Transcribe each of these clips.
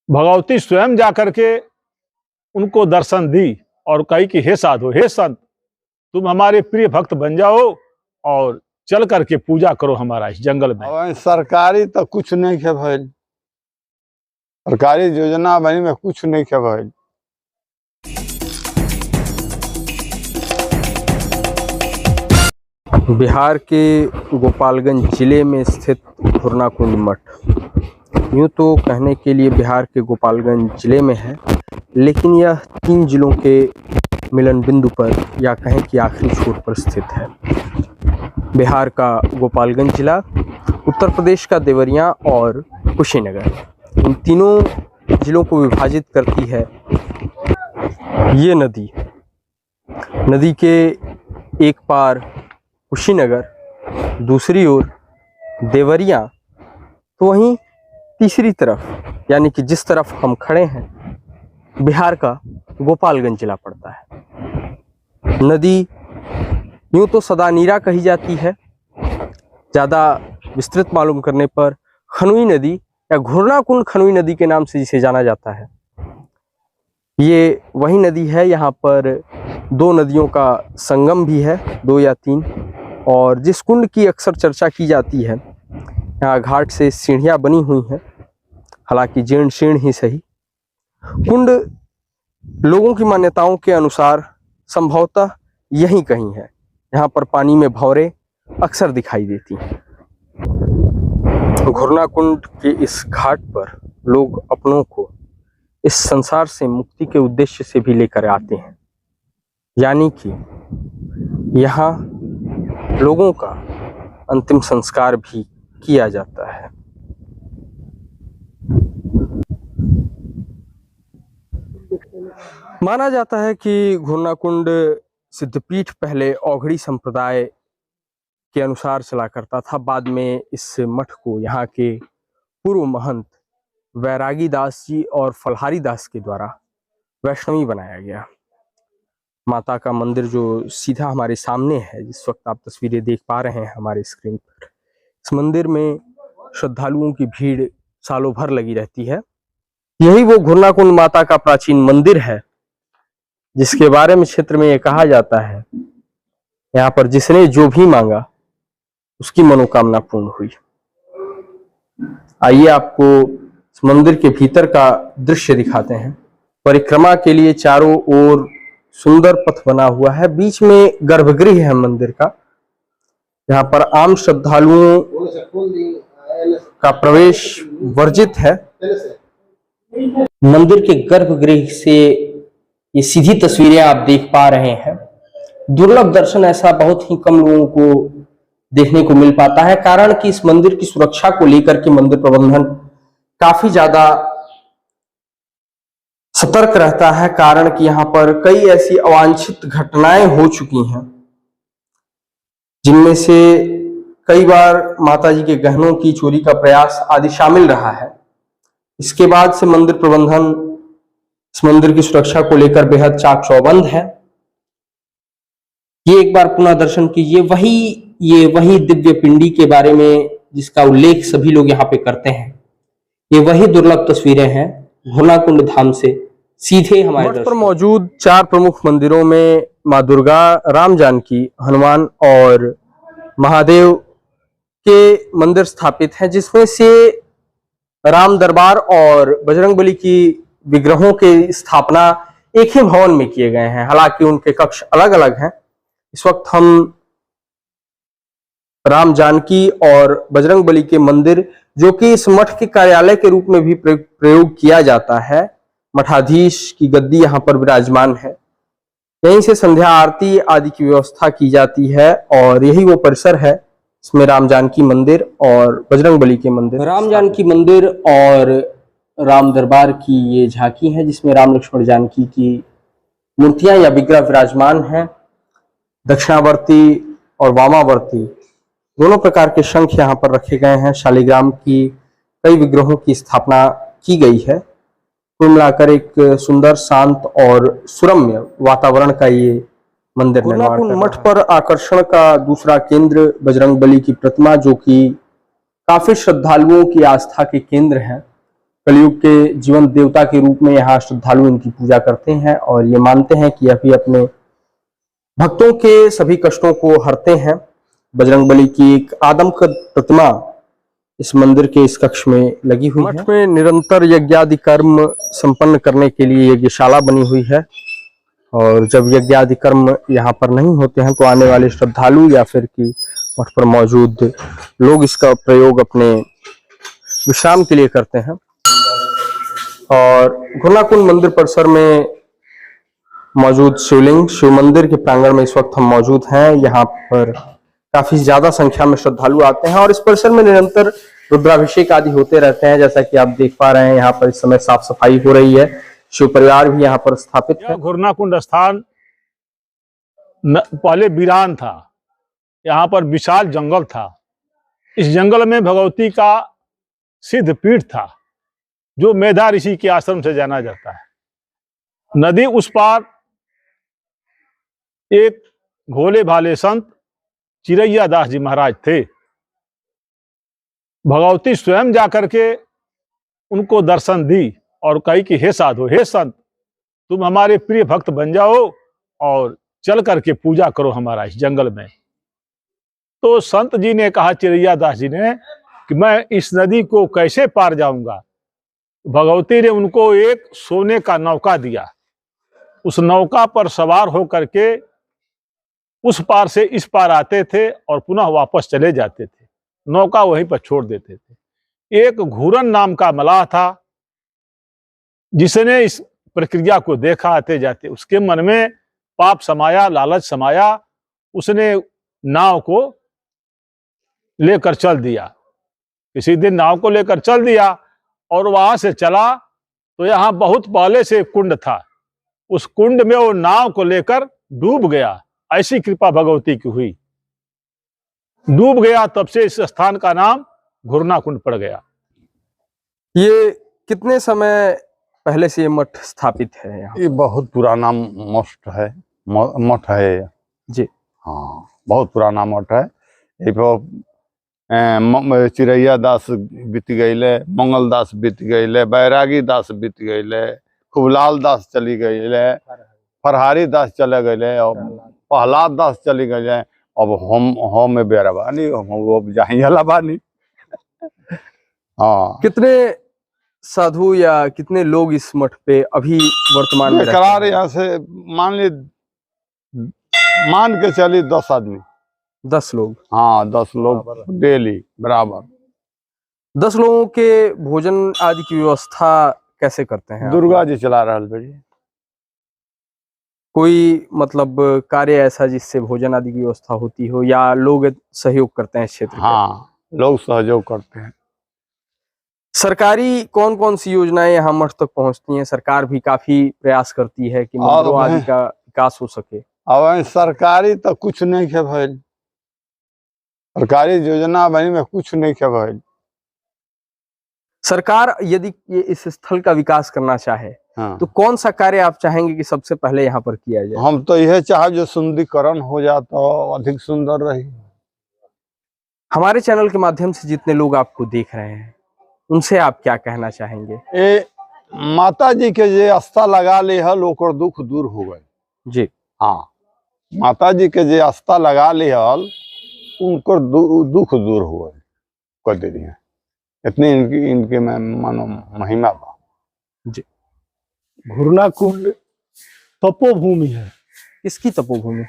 भगवती स्वयं जाकर के उनको दर्शन दी और कही कि हे साधु, हे संत, तुम हमारे प्रिय भक्त बन जाओ और चल करके पूजा करो हमारा इस जंगल में। सरकारी तो कुछ नहीं है भाई, सरकारी योजना बनी में कुछ नहीं है भाई। बिहार के गोपालगंज जिले में स्थित घुरनाकुंड मठ, यूँ तो कहने के लिए बिहार के गोपालगंज जिले में है, लेकिन यह 3 जिलों के मिलन बिंदु पर या कहें कि आखिरी छोर पर स्थित है। बिहार का गोपालगंज जिला, उत्तर प्रदेश का देवरिया और कुशीनगर, इन तीनों जिलों को विभाजित करती है ये नदी। नदी के एक पार कुशीनगर, दूसरी ओर देवरिया, तो वहीं तीसरी तरफ यानी कि जिस तरफ हम खड़े हैं बिहार का गोपालगंज जिला पड़ता है। नदी यूँ तो सदा नीरा कही जाती है, ज़्यादा विस्तृत मालूम करने पर खनुई नदी या घुरनाकुंड खनुई नदी के नाम से जिसे जाना जाता है। ये वही नदी है, यहाँ पर 2 नदियों का संगम भी है, 2 या 3, और जिस कुंड की अक्सर चर्चा की जाती है, यहाँ घाट से सीढ़ियाँ बनी हुई हैं, हालांकि जीर्ण शीर्ण ही सही। कुंड लोगों की मान्यताओं के अनुसार संभवतः यहीं कहीं है। यहाँ पर पानी में भंवरें अक्सर दिखाई देती हैं। घुरनाकुंड के इस घाट पर लोग अपनों को इस संसार से मुक्ति के उद्देश्य से भी लेकर आते हैं, यानी कि यहाँ लोगों का अंतिम संस्कार भी किया जाता है। माना जाता है कि घुरनाकुंड सिद्धपीठ पहले औघड़ी संप्रदाय के अनुसार चला करता था। बाद में इस मठ को यहाँ के पूर्व महंत वैरागी दास जी और फलहारी दास के द्वारा वैष्णवी बनाया गया। माता का मंदिर जो सीधा हमारे सामने है, जिस वक्त आप तस्वीरें देख पा रहे हैं हमारे स्क्रीन पर, इस मंदिर में श्रद्धालुओं की भीड़ सालों भर लगी रहती है। यही वो घुरनाकुंड माता का प्राचीन मंदिर है, जिसके बारे में क्षेत्र में ये कहा जाता है, यहाँ पर जिसने जो भी मांगा उसकी मनोकामना पूर्ण हुई। आइए आपको इस मंदिर के भीतर का दृश्य दिखाते हैं। परिक्रमा के लिए चारों ओर सुंदर पथ बना हुआ है, बीच में गर्भगृह है मंदिर का। यहाँ पर आम श्रद्धालुओं का प्रवेश वर्जित है। मंदिर के गर्भगृह से ये सीधी तस्वीरें आप देख पा रहे हैं। दुर्लभ दर्शन ऐसा बहुत ही कम लोगों को देखने को मिल पाता है, कारण कि इस मंदिर की सुरक्षा को लेकर के मंदिर प्रबंधन काफी ज्यादा सतर्क रहता है, कारण कि यहाँ पर कई ऐसी अवांछित घटनाएं हो चुकी हैं, जिनमें से कई बार माताजी के गहनों की चोरी का प्रयास आदि शामिल रहा है। इसके बाद से मंदिर प्रबंधन इस मंदिर की सुरक्षा को लेकर बेहद चाक चौबंद है। ये एक बार पुनः दर्शन कीजिए, ये वही दिव्य पिंडी के बारे में जिसका उल्लेख सभी लोग यहाँ पे करते हैं। ये वही दुर्लभ तस्वीरें हैं घुरनाकुंड धाम से सीधे हमारे मठ पर मौजूद 4 प्रमुख मंदिरों में माँ दुर्गा, राम जानकी, हनुमान और महादेव के मंदिर स्थापित हैं, जिसमें से राम दरबार और बजरंगबली की विग्रहों के स्थापना एक ही भवन में किए गए हैं, हालांकि उनके कक्ष अलग अलग हैं। इस वक्त हम राम जानकी और बजरंगबली के मंदिर, जो कि इस मठ के कार्यालय के रूप में भी प्रयोग किया जाता है, मठाधीश की गद्दी यहाँ पर विराजमान है। यहीं से संध्या आरती आदि की व्यवस्था की जाती है और यही वो परिसर है, इसमें राम जानकी मंदिर और बजरंगबली के मंदिर, राम जानकी मंदिर और राम दरबार की ये झांकी है, जिसमें राम लक्ष्मण जानकी की मूर्तियां या विग्रह विराजमान हैं। दक्षिणावर्ती और वामावर्ती दोनों प्रकार के शंख यहाँ पर रखे गए हैं। शालिग्राम की कई विग्रहों की स्थापना की गई है। कुल मिलाकर एक सुंदर, शांत और सुरम्य वातावरण का ये मंदिर निर्माण। मठ पर आकर्षण का दूसरा केंद्र बजरंगबली की प्रतिमा, जो कि काफी श्रद्धालुओं की आस्था के केंद्र हैं। कलयुग के जीवंत देवता के रूप में यहाँ श्रद्धालु इनकी पूजा करते हैं और ये मानते हैं कि यह भी अपने भक्तों के सभी कष्टों को हरते हैं। बजरंगबली की एक आदमकद प्रतिमा इस मंदिर के इस कक्ष में लगी हुई है। मठ में निरंतर यज्ञादि कर्म संपन्न करने के लिए यज्ञशाला बनी हुई है और जब यज्ञादि कर्म यहाँ पर नहीं होते हैं तो आने वाले श्रद्धालु या फिर कि मठ पर मौजूद लोग इसका प्रयोग अपने विश्राम के लिए करते हैं। और घुरनाकुंड मंदिर परिसर में मौजूद शिवलिंग शिव मंदिर के प्रांगण में इस वक्त हम मौजूद हैं। यहाँ पर काफी ज्यादा संख्या में श्रद्धालु आते हैं और इस परिसर में निरंतर रुद्राभिषेक आदि होते रहते हैं। जैसा कि आप देख पा रहे हैं यहाँ पर इस समय साफ सफाई हो रही है। शिव परिवार भी यहाँ पर स्थापित है। घुरनाकुंड स्थान पहले वीरान था, यहाँ पर विशाल जंगल था। इस जंगल में भगवती का सिद्ध पीठ था जो मेधा ऋषि के आश्रम से जाना जाता है। नदी उस पार एक भोले भाले संत चिरैया दास जी महाराज थे। भगवती स्वयं जाकर के उनको दर्शन दी और कही कि हे साधु, हे संत, तुम हमारे प्रिय भक्त बन जाओ और चल करके पूजा करो हमारा इस जंगल में। तो संत जी ने कहा, चिरैया दास जी ने, कि मैं इस नदी को कैसे पार जाऊंगा। भगवती ने उनको एक सोने का नौका दिया। उस नौका पर सवार होकर के उस पार से इस पार आते थे और पुनः वापस चले जाते थे। नौका वहीं पर छोड़ देते थे। एक घूरन नाम का मलाह था जिसने इस प्रक्रिया को देखा आते जाते। उसके मन में पाप समाया, लालच समाया। उसने नाव को लेकर चल दिया। किसी दिन नाव को लेकर चल दिया और वहां से चला तो यहाँ बहुत पहले से कुंड था। उस कुंड में वो नाव को लेकर डूब गया। ऐसी कृपा भगवती की हुई, डूब गया। तब से इस स्थान का नाम घुरनाकुंड पड़ गया। ये कितने समय पहले से ये मठ स्थापित है यहाँ? ये बहुत पुराना मठ है जी। हाँ, बहुत पुराना मठ है। चिरैया दास बीत गईले, मंगल दास बीत गईले, बैरागी दास बीत गईले, खूबलाल दास चली गईले, फरहारी दास चले गए और प्रहलाद दास चली गए। अब हम में बेरा बानी, हम जहियाला बानी। हाँ, कितने साधु या कितने लोग इस मठ पे अभी वर्तमान में करार यहाँ से मान के चली 10 आदमी, 10 लोग। हाँ, 10 लोग डेली बराबर। 10 लोगों के भोजन आदि की व्यवस्था कैसे करते हैं? दुर्गा जी चला रहा बेटी। कोई मतलब कार्य ऐसा जिससे भोजन आदि की व्यवस्था होती हो या लोग सहयोग करते हैं इस क्षेत्र? हाँ, लोग सहयोग करते हैं। सरकारी कौन कौन सी योजनाएं यहाँ मठ तक पहुँचती हैं? सरकार भी काफी प्रयास करती है कि मंदिरों आदि का विकास हो सके। अब सरकारी तो कुछ नहीं है भाई, सरकारी योजना बनी में कुछ नहीं है भाई। सरकार यदि ये इस स्थल का विकास करना चाहे तो कौन सा कार्य आप चाहेंगे कि सबसे पहले यहाँ पर किया जाए? हम तो यह चाहे जो सुंदरीकरण हो जाए तो अधिक सुंदर रही। हमारे चैनल के माध्यम से जितने लोग आपको देख रहे हैं उनसे आप क्या कहना चाहेंगे? ए माता जी के जे आस्था लगा ले हल ओकर दुख दूर हो गए जी। हाँ, माता जी के जे आस्था लगा ले हल उनकर दुख दूर हो गए कर दे दिए। इतनी इनके में मानो महिमा बा जी। घुरनाकुंड तपोभूमि है। किसकी तपोभूमि?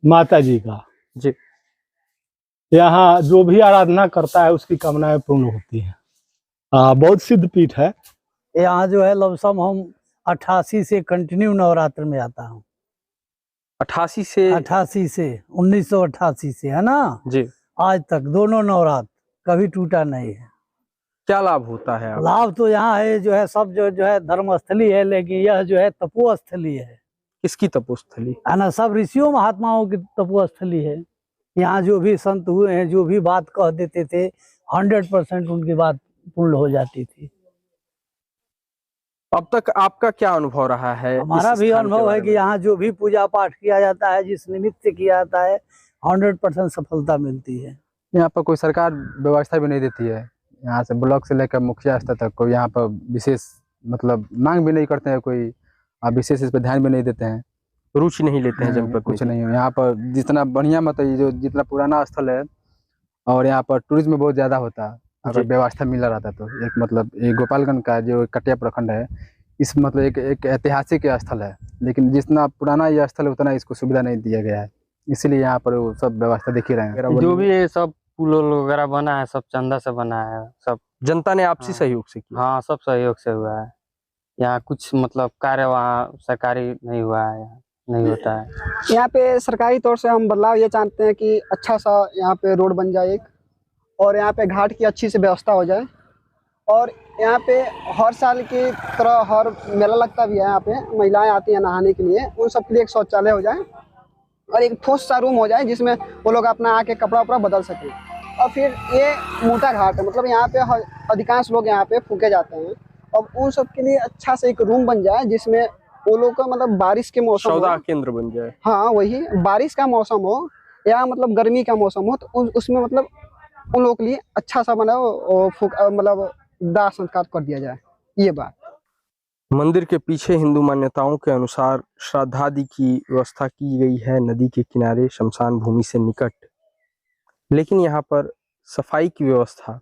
माता जी का जी। यहाँ जो भी आराधना करता है उसकी कामनाएं पूर्ण होती हैं। बहुत सिद्ध पीठ है। यहाँ जो है लमसम हम 88 से कंटिन्यू नवरात्र में आता हूँ। 88 से 1988 से है ना जी, आज तक दोनों नवरात्र कभी टूटा नहीं है। क्या लाभ होता है? लाभ तो यहाँ है जो है सब जो है धर्मस्थली है, लेकिन यह जो है तपोस्थली है। किसकी तपोस्थली है ना? सब ऋषियों महात्माओं की तपोस्थली है। यहाँ जो भी संत हुए हैं जो भी बात कह देते थे 100% उनकी बात पूर्ण हो जाती थी। अब तक आपका क्या अनुभव रहा है? हमारा भी अनुभव है कि यहाँ जो भी पूजा पाठ किया जाता है, जिस निमित्त से किया जाता है, 100% सफलता मिलती है। यहाँ पर कोई सरकार व्यवस्था भी नहीं देती है। यहाँ से ब्लॉक से लेकर मुखिया स्तर तक कोई यहाँ पर विशेष मतलब मांग भी नहीं करते हैं, कोई विशेष इस पर ध्यान भी नहीं देते हैं, रुचि नहीं लेते हैं कुछ जनप्रतिनिधि। नहीं है यहाँ पर। जितना बढ़िया मतलब ये जो जितना पुराना स्थल है और यहाँ पर टूरिज्म बहुत ज़्यादा होता है, अगर जी। व्यवस्था मिला रहता तो। एक मतलब ये गोपालगंज का जो कटिया प्रखंड है, इस मतलब एक ऐतिहासिक स्थल है, लेकिन जितना पुराना यह स्थल है उतना इसको सुविधा नहीं दिया गया है, इसीलिए यहाँ पर वो सब व्यवस्था देख ही रहे हैं। जो भी ये सब पुल उल वगैरह बना है सब चंदा से बना है, सब जनता ने आपसी हाँ। सहयोग से किया। हाँ सब सहयोग से हुआ है। यहाँ कुछ मतलब कार्य वहाँ सरकारी नहीं हुआ है, यहाँ नहीं होता है। यहाँ पे सरकारी तौर से हम बदलाव ये चाहते हैं कि अच्छा सा यहाँ पे रोड बन जाए एक, और यहाँ पे घाट की अच्छी से व्यवस्था हो जाए, और यहाँ पे हर साल की तरह हर मेला लगता भी है, यहाँ पे महिलाएं आती हैं नहाने के लिए, उन सब के लिए एक शौचालय हो जाए और एक ठोस सा रूम हो जाए जिसमें वो लोग अपना आके कपड़ा उपड़ा बदल सकें। और फिर ये मोटा घाट है, मतलब यहाँ पे अधिकांश लोग यहाँ पे फूके जाते हैं, और उन सब के लिए अच्छा से एक रूम बन जाए जिसमें वो लोग का मतलब बारिश के मौसम सौदा हो, केंद्र बन जाए। हाँ वही बारिश का मौसम हो या मतलब गर्मी का मौसम हो, तो उसमें मतलब उन लोगों के लिए अच्छा सा बना मतलब दाह संस्कार कर दिया जाए, ये बात। मंदिर के पीछे हिंदू मान्यताओं के अनुसार श्राद्धादि की व्यवस्था की गई है नदी के किनारे शमशान भूमि से निकट, लेकिन यहाँ पर सफाई की व्यवस्था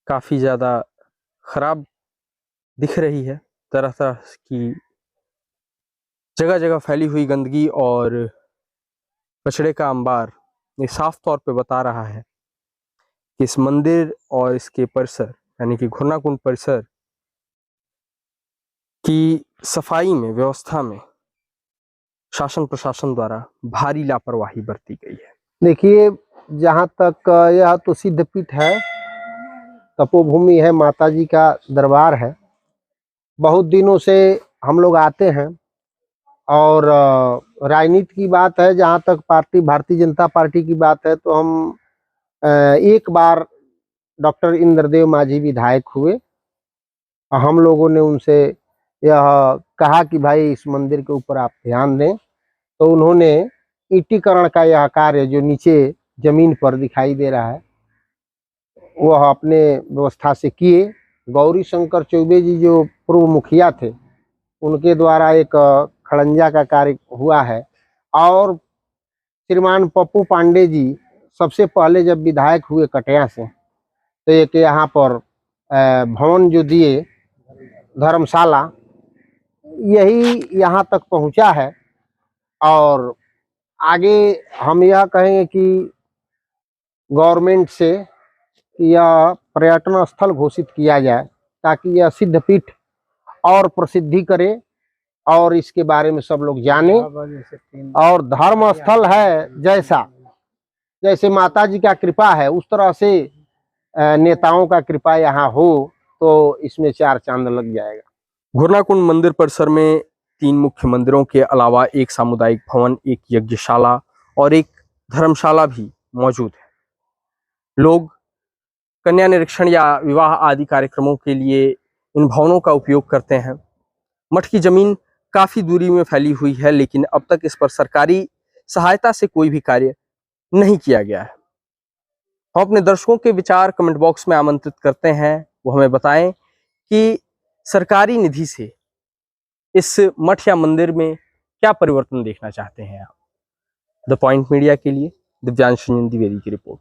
काफी ज्यादा खराब दिख रही है। तरह तरह की जगह जगह फैली हुई गंदगी और कचड़े का अंबार ये साफ तौर पे बता रहा है कि इस मंदिर और इसके परिसर यानी कि घुरनाकुंड परिसर की सफाई में, व्यवस्था में शासन प्रशासन द्वारा भारी लापरवाही बरती गई है। देखिए, जहाँ तक यह तो सिद्धपीठ है, तपोभूमि है, माता जी का दरबार है। बहुत दिनों से हम लोग आते हैं, और राजनीति की बात है, जहाँ तक पार्टी भारतीय जनता पार्टी की बात है, तो हम एक बार डॉक्टर इंद्रदेव माझी विधायक हुए, हम लोगों ने उनसे यह कहा कि भाई इस मंदिर के ऊपर आप ध्यान दें, तो उन्होंने ईंटीकरण का यह कार्य जो नीचे जमीन पर दिखाई दे रहा है वह अपने व्यवस्था से किए। गौरी शंकर चौबे जी जो पूर्व मुखिया थे, उनके द्वारा एक खड़ंजा का कार्य हुआ है, और श्रीमान पप्पू पांडे जी सबसे पहले जब विधायक हुए कटिया से, तो एक यहाँ पर भवन जो दिए धर्मशाला, यही यहाँ तक पहुँचा है। और आगे हम यह कहेंगे कि गवर्नमेंट से यह पर्यटन स्थल घोषित किया जाए, ताकि यह सिद्धपीठ और प्रसिद्धि करे और इसके बारे में सब लोग जाने। और धर्म स्थल है, जैसे माता जी का कृपा है उस तरह से नेताओं का कृपा यहाँ हो, तो इसमें चार चांद लग जाएगा। घुरनाकुंड मंदिर परिसर में 3 मुख्य मंदिरों के अलावा एक सामुदायिक भवन, एक यज्ञशाला और एक धर्मशाला भी मौजूद है। लोग कन्या निरीक्षण या विवाह आदि कार्यक्रमों के लिए इन भवनों का उपयोग करते हैं। मठ की जमीन काफी दूरी में फैली हुई है, लेकिन अब तक इस पर सरकारी सहायता से कोई भी कार्य नहीं किया गया है। हम अपने दर्शकों के विचार कमेंट बॉक्स में आमंत्रित करते हैं, वो हमें बताएं कि सरकारी निधि से इस मठ या मंदिर में क्या परिवर्तन देखना चाहते हैं आप। द पॉइंट मीडिया के लिए दिव्यांश रंजन द्विवेदी की रिपोर्ट।